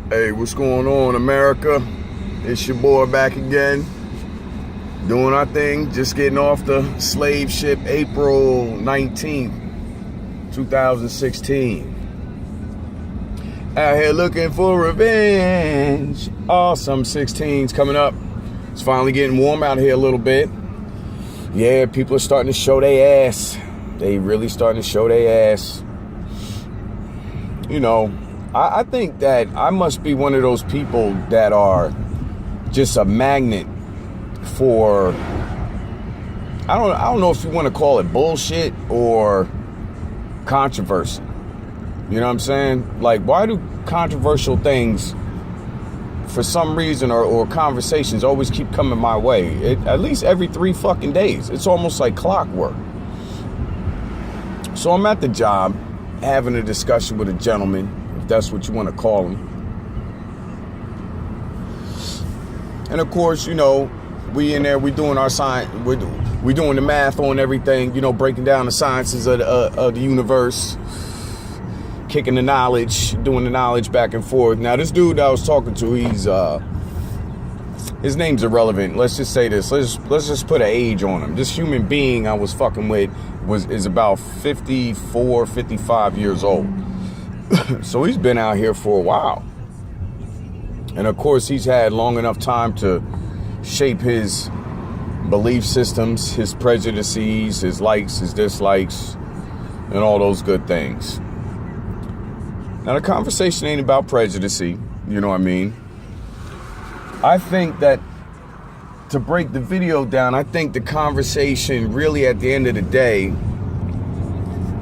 Hey, what's going on, America? It's your boy back again, doing our thing, just getting off the slave ship April 19th, 2016. Out here looking for revenge. Awesome 16's coming up. It's finally getting warm out here a little bit. Yeah, people are starting to show their ass. They really starting to show their ass. You know, I think that I must be one of those people that are just a magnet for, I don't know if you want to call it bullshit or controversy. You know what I'm saying? Like, why do controversial things, for some reason, or conversations always keep coming my way? At least every 3 fucking days. It's almost like clockwork. So I'm at the job having a discussion with a gentleman, if that's what you want to call him. And of course, you know, we in there, we doing our science, we doing the math on everything, you know, breaking down the sciences of the universe, kicking the knowledge, doing the knowledge back and forth. Now, this dude I was talking to, his name's irrelevant. Let's just say this. Let's just put an age on him. This human being I was fucking with is about 54, 55 years old. So he's been out here for a while. And of course, he's had long enough time to shape his belief systems, his prejudices, his likes, his dislikes, and all those good things. Now, the conversation ain't about prejudice, you know what I mean? I think that, to break the video down, I think the conversation really at the end of the day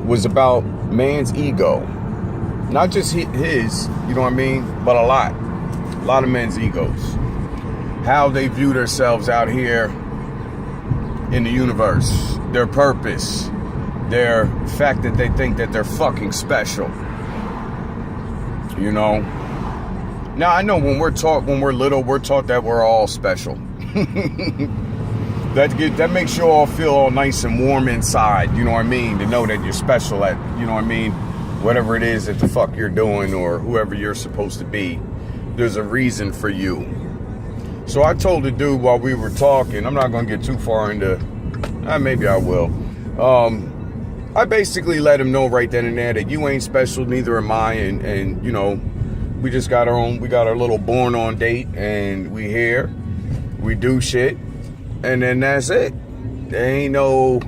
was about man's ego. Not just his, you know what I mean? But a lot of men's egos. How they view themselves out here in the universe. Their purpose. Their fact that they think that they're fucking special. You know? Now, I know when we're little, we're taught that we're all special. That makes you all feel all nice and warm inside, you know what I mean? To know that you're special at, you know what I mean? Whatever it is that the fuck you're doing, or whoever you're supposed to be, there's a reason for you. So I told the dude while we were talking, I'm not going to get too far into, maybe I will. I basically let him know right then and there that you ain't special, neither am I, and you know, we just got our little born on date, and we here, we do shit, and then that's it. There ain't no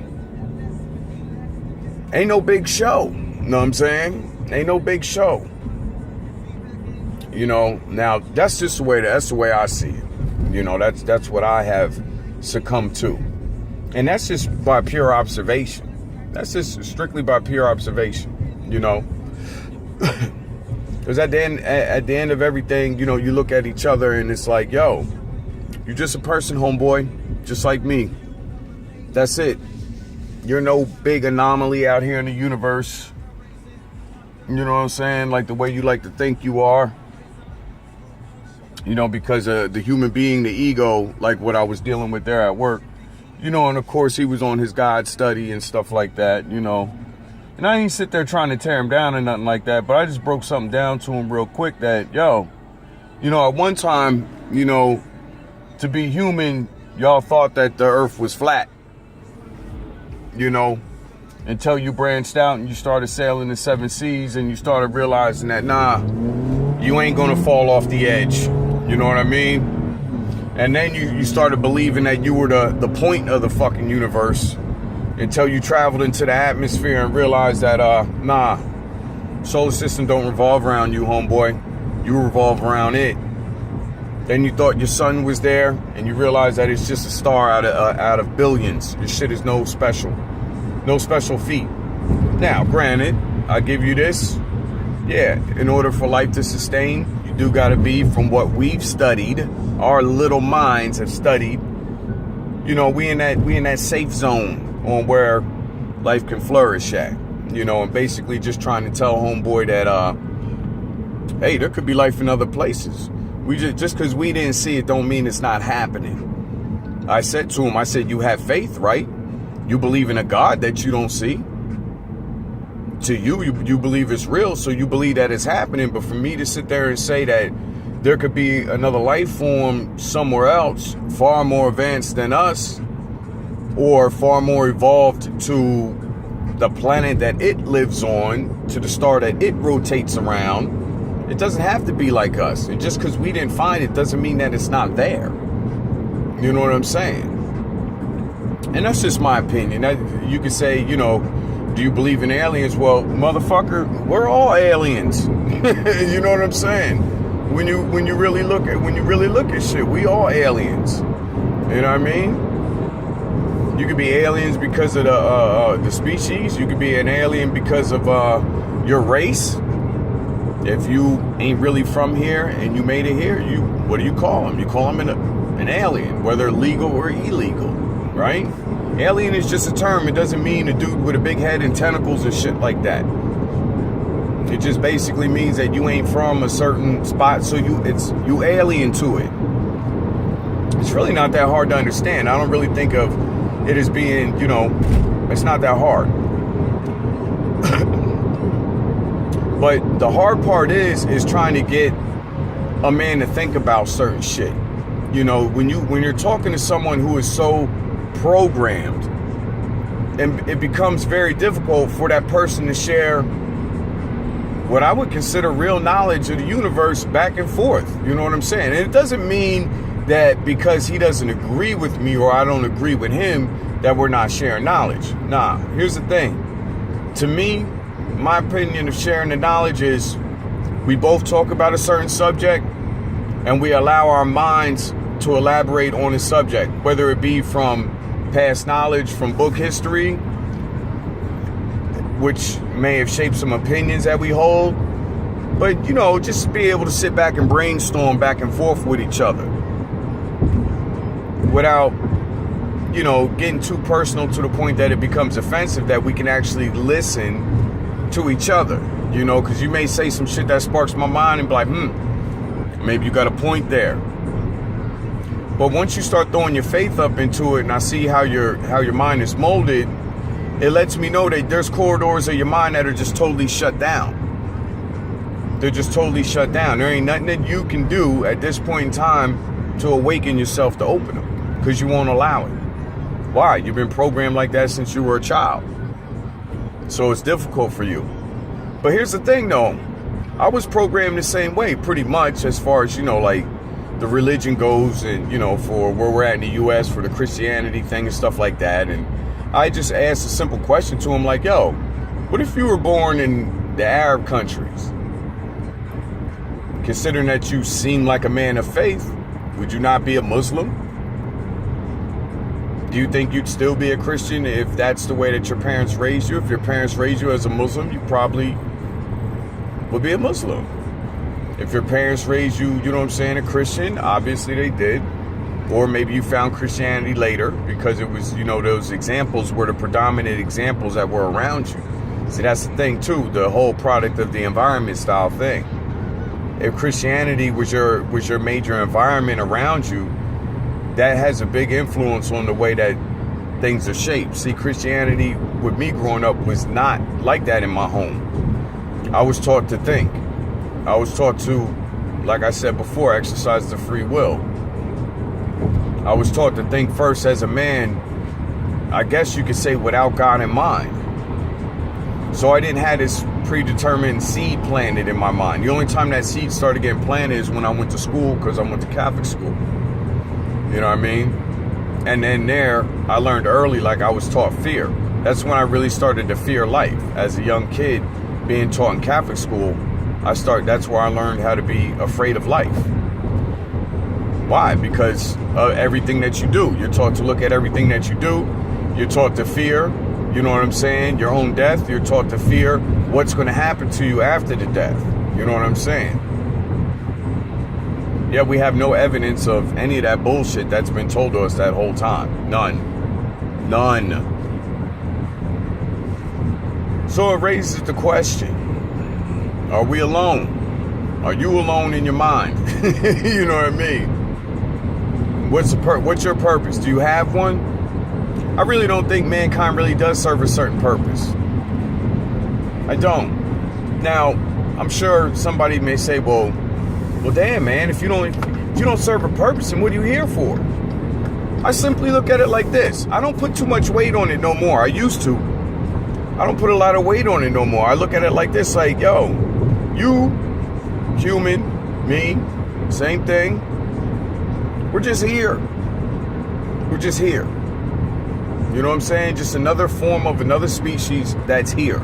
big show. You know what I'm saying? Ain't no big show. You know, now that's the way I see it. You know, that's what I have succumbed to. And that's just by pure observation. That's just strictly by pure observation, you know. Because at the end of everything, you know, you look at each other and it's like, yo, you're just a person, homeboy, just like me. That's it. You're no big anomaly out here in the universe. You know what I'm saying? Like the way you like to think you are. You know, because the human being, the ego, like what I was dealing with there at work. You know, and of course he was on his God study and stuff like that, you know. And I ain't sit there trying to tear him down or nothing like that, but I just broke something down to him real quick that, yo, you know, at one time, you know, to be human, y'all thought that the earth was flat, you know, until you branched out and you started sailing the 7 seas and you started realizing that, nah, you ain't gonna fall off the edge, you know what I mean? And then you started believing that you were the point of the fucking universe, until you traveled into the atmosphere and realized that, nah, solar system don't revolve around you, homeboy. You revolve around it. Then you thought your sun was there, and you realized that it's just a star out of billions. Your shit is no special feat. Now, granted, I give you this. Yeah, in order for life to sustain, you do gotta be, from what we've studied, our little minds have studied. You know, we in that safe zone on where life can flourish at, you know, and basically just trying to tell homeboy that, hey, there could be life in other places. We just because we didn't see it don't mean it's not happening. I said to him, you have faith, right? You believe in a God that you don't see. To you believe it's real, so you believe that it's happening. But for me to sit there and say that there could be another life form somewhere else, far more advanced than us, or far more evolved to the planet that it lives on, to the star that it rotates around. It doesn't have to be like us. And just because we didn't find it doesn't mean that it's not there. You know what I'm saying? And that's just my opinion. You could say, you know, do you believe in aliens? Well, motherfucker, we're all aliens. You know what I'm saying? When you really look at shit, we all aliens. You know what I mean? You could be aliens because of the species. You could be an alien because of your race. If you ain't really from here and you made it here, what do you call them? You call them an alien, whether legal or illegal, right? Alien is just a term. It doesn't mean a dude with a big head and tentacles and shit like that. It just basically means that you ain't from a certain spot, so you alien to it. It's really not that hard to understand. I don't really think of it as being, you know, it's not that hard. But the hard part is trying to get a man to think about certain shit. You know, when you're talking to someone who is so programmed, and it becomes very difficult for that person to share what I would consider real knowledge of the universe back and forth. You know what I'm saying? And it doesn't mean that because he doesn't agree with me or I don't agree with him that we're not sharing knowledge. Nah, here's the thing. To me, my opinion of sharing the knowledge is we both talk about a certain subject and we allow our minds to elaborate on the subject, whether it be from past knowledge, from book history, which may have shaped some opinions that we hold, but, you know, just be able to sit back and brainstorm back and forth with each other without, you know, getting too personal to the point that it becomes offensive, that we can actually listen to each other, you know, because you may say some shit that sparks my mind and be like, maybe you got a point there. But once you start throwing your faith up into it and I see how your mind is molded, it lets me know that there's corridors of your mind that are just totally shut down. They're just totally shut down. There ain't nothing that you can do at this point in time to awaken yourself to open them, because you won't allow it. Why? You've been programmed like that since you were a child. So it's difficult for you. But here's the thing though. I was programmed the same way pretty much, as far as, you know, like the religion goes, and, you know, for where we're at in the US, for the Christianity thing and stuff like that. And I just asked a simple question to him like, yo, what if you were born in the Arab countries? Considering that you seem like a man of faith, would you not be a Muslim? Do you think you'd still be a Christian if that's the way that your parents raised you? If your parents raised you as a Muslim, you probably would be a Muslim. If your parents raised you, you know what I'm saying, a Christian, obviously they did. Or maybe you found Christianity later because it was, you know, those examples were the predominant examples that were around you. See, that's the thing too, the whole product of the environment style thing. If Christianity was your major environment around you, that has a big influence on the way that things are shaped. See, Christianity with me growing up was not like that in my home. I was taught to think. I was taught to, like I said before, exercise the free will. I was taught to think first as a man, I guess you could say without God in mind. So I didn't have this predetermined seed planted in my mind. The only time that seed started getting planted is when I went to school, because I went to Catholic school. You know what I mean? And then there, I learned early, like I was taught fear. That's when I really started to fear life. As a young kid, being taught in Catholic school, that's where I learned how to be afraid of life. Why? Because of everything that you do. You're taught to look at everything that you do. You're taught to fear, you know what I'm saying, your own death. You're taught to fear what's going to happen to you after the death. You know what I'm saying? Yet we have no evidence of any of that bullshit that's been told to us that whole time. None. So it raises the question, are we alone? Are you alone in your mind? You know what I mean? What's your purpose? Do you have one? I really don't think mankind really does serve a certain purpose. I don't. Now, I'm sure somebody may say, well, Well, damn, man, if you don't serve a purpose, then what are you here for? I simply look at it like this. I don't put too much weight on it no more. I used to. I don't put a lot of weight on it no more. I look at it like this, like, yo, you, human, me, same thing. We're just here. We're just here. You know what I'm saying? Just another form of another species that's here.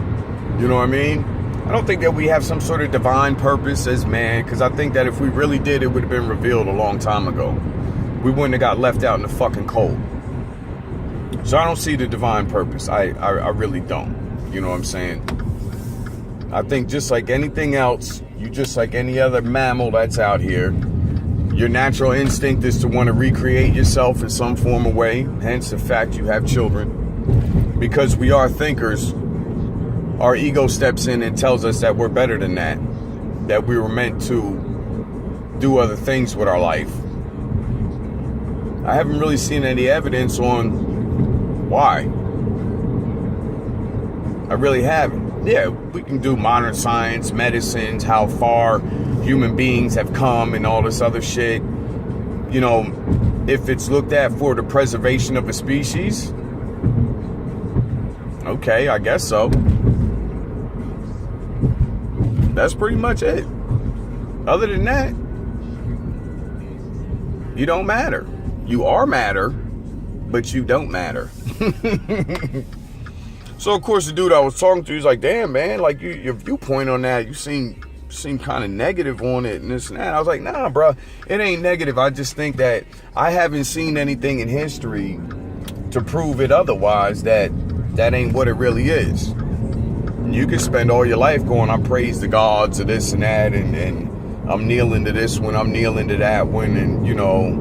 You know what I mean? I don't think that we have some sort of divine purpose as man, because I think that if we really did, it would have been revealed a long time ago. We wouldn't have got left out in the fucking cold. So I don't see the divine purpose. I really don't. You know what I'm saying? I think just like anything else, you just like any other mammal that's out here, your natural instinct is to want to recreate yourself in some form of way. Hence the fact you have children. Because we are thinkers, our ego steps in and tells us that we're better than that. That we were meant to do other things with our life. I haven't really seen any evidence on why. I really haven't. Yeah, we can do modern science, medicines, how far human beings have come and all this other shit. You know, if it's looked at for the preservation of a species, okay, I guess so. That's pretty much it. Other than that, you don't matter. You are matter, but you don't matter. So, of course, the dude I was talking to, he's like, damn, man, like, your viewpoint on that, you seem kind of negative on it and this and that. I was like, nah, bro, it ain't negative. I just think that I haven't seen anything in history to prove it otherwise, that ain't what it really is. You can spend all your life going, I praise the gods of this and that, and I'm kneeling to this one, I'm kneeling to that one, and, you know,